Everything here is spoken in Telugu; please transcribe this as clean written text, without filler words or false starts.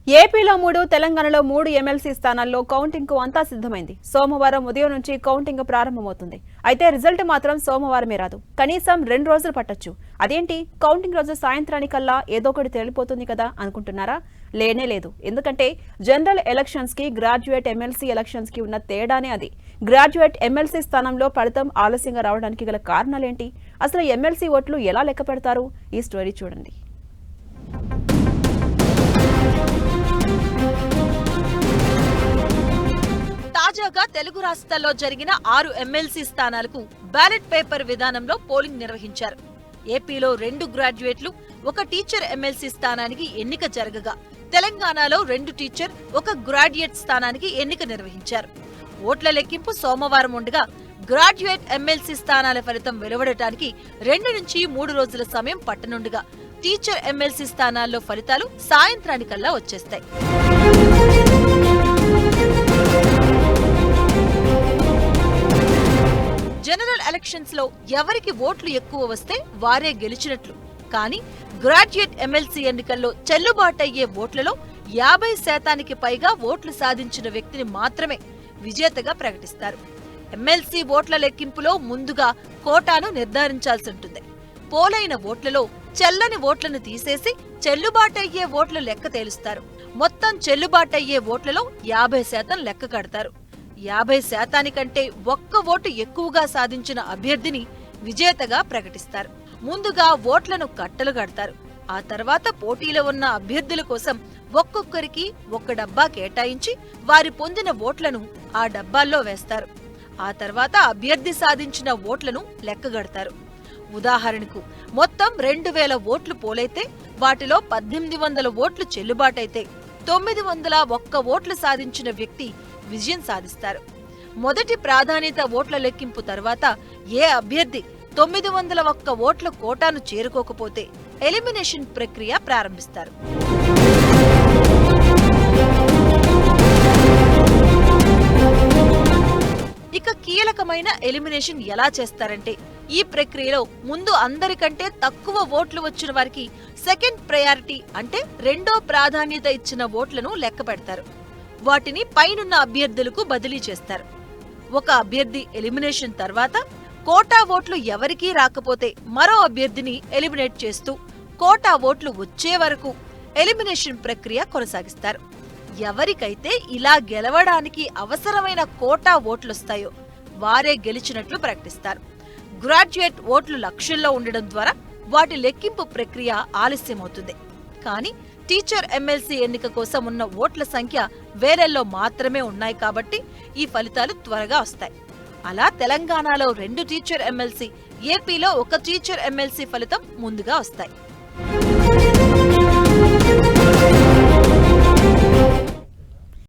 ఏపీలో 3, తెలంగాణలో 3 ఎమ్మెల్సీ స్థానాల్లో కౌంటింగ్ కు అంతా సిద్ధమైంది. సోమవారం ఉదయం నుంచి కౌంటింగ్ ప్రారంభమవుతుంది. అయితే రిజల్ట్ మాత్రం సోమవారమే రాదు. కనీసం 2 రోజులు పట్టొచ్చు. అదేంటి కౌంటింగ్ రోజు సాయంత్రానికల్లా ఏదో ఒకటి తేలిపోతుంది కదా అనుకుంటున్నారా? లేనే లేదు. ఎందుకంటే జనరల్ ఎలక్షన్స్ కి గ్రాడ్యుయేట్ ఎమ్మెల్సీ ఎలక్షన్స్ కి ఉన్న తేడానే అది. గ్రాడ్యుయేట్ ఎమ్మెల్సీ స్థానంలో ఫలితం ఆలస్యంగా రావడానికి గల కారణాలేంటి? అసలు ఎమ్మెల్సీ ఓట్లు ఎలా లెక్క పెడతారు? ఈ స్టోరీ చూడండి. తాజాగా తెలుగు రాష్ట్రాల్లో జరిగిన 6 ఎమ్మెల్సీ స్థానాలకు బ్యాలెట్ పేపర్ విధానంలో పోలింగ్ నిర్వహించారు. ఏపీలో 2 గ్రాడ్యుయేట్లు, 1 టీచర్ ఎమ్మెల్సీ స్థానానికి ఎన్నిక జరగగా, తెలంగాణలో 2 టీచర్, 1 గ్రాడ్యుయేట్ స్థానానికి ఎన్నిక నిర్వహించారు. ఓట్ల లెక్కింపు సోమవారం ఉండగా, గ్రాడ్యుయేట్ ఎమ్మెల్సీ స్థానాల ఫలితం వెలువడటానికి 2 నుంచి 3 రోజుల సమయం పట్టనుండగా, టీచర్ ఎమ్మెల్సీ స్థానాల్లో ఫలితాలు సాయంత్రానికల్లా వచ్చేస్తాయి. జనరల్ ఎలక్షన్స్ లో ఎవరికి ఓట్లు ఎక్కువ వస్తే వారే గెలిచినట్లు. కానీ గ్రాడ్యుయేట్ ఎమ్మెల్సీ ఎన్నికల్లో చెల్లుబాటయ్యే ఓట్లలో 50% పైగా ఓట్లు సాధించిన వ్యక్తిని మాత్రమే విజేతగా ప్రకటిస్తారు. ఎమ్మెల్సీ ఓట్ల లెక్కింపులో ముందుగా కోటాను నిర్ధారించాల్సి ఉంటుంది. పోలైన ఓట్లలో చెల్లని ఓట్లను తీసేసి చెల్లుబాటయ్యే ఓట్ల లెక్క తేలుస్తారు. మొత్తం చెల్లుబాటయ్యే ఓట్లలో 50% లెక్క కడతారు. 50% ఒక్క ఓటు ఎక్కువగా సాధించిన అభ్యర్థిని విజేతగా ప్రకటిస్తారు. ముందుగా ఓట్లను కట్టలు కడతారు. ఆ తర్వాత పోటీలో ఉన్న అభ్యర్థుల కోసం ఒక్కొక్కరికి 1 డబ్బా కేటాయించి వారి పొందిన ఓట్లను ఆ డబ్బాల్లో వేస్తారు. ఆ తర్వాత అభ్యర్థి సాధించిన ఓట్లను లెక్కగడతారు. ఉదాహరణకు మొత్తం 2000 ఓట్లు పోలైతే వాటిలో 1800 ఓట్లు చెల్లుబాటైతే 901 ఓట్లు సాధించిన వ్యక్తి విజయం సాధిస్తారు. మొదటి ప్రాధాన్యత ఓట్ల లెక్కింపు తర్వాత ఏ అభ్యర్థి 901 ఓట్ల కోటాను చేరుకోకపోతే ఎలిమినేషన్ ప్రక్రియ ప్రారంభిస్తారు. ఇక కీలకమైన ఎలిమినేషన్ ఎలా చేస్తారంటే, ఈ ప్రక్రియలో ముందు అందరికంటే తక్కువ ఓట్లు వచ్చిన వారికి సెకండ్ ప్రయారిటీ అంటే రెండో ప్రాధాన్యత ఇచ్చిన ఓట్లను లెక్క పెడతారు. వాటిని పైనున్న అభ్యర్థులకు బదిలీ చేస్తారు. ఒక అభ్యర్థి ఎలిమినేషన్ తర్వాత కోటా ఓట్లు ఎవరికీ రాకపోతే మరో అభ్యర్థిని ఎలిమినేట్ చేస్తూ కోటా ఓట్లు వచ్చే వరకు ఎలిమినేషన్ ప్రక్రియ కొనసాగిస్తారు. ఎవరికైతే ఇలా గెలవడానికి అవసరమైన కోటా ఓట్లొస్తాయో వారే గెలిచినట్లు ప్రకటిస్తారు. గ్రాడ్యుయేట్ ఓట్లు లక్షల్లో ఉండడం ద్వారా వాటి లెక్కింపు ప్రక్రియ ఆలస్యమవుతుంది. కానీ టీచర్ ఎమ్మెల్సీ ఎన్నిక కోసం ఉన్న ఓట్ల సంఖ్య వేలల్లో మాత్రమే ఉన్నాయి కాబట్టి ఈ ఫలితాలు త్వరగా వస్తాయి. అలా తెలంగాణలో 2 టీచర్ ఎమ్మెల్సీ, ఏపీలో 1 టీచర్ ఎమ్మెల్సీ ఫలితం ముందుగా వస్తాయి.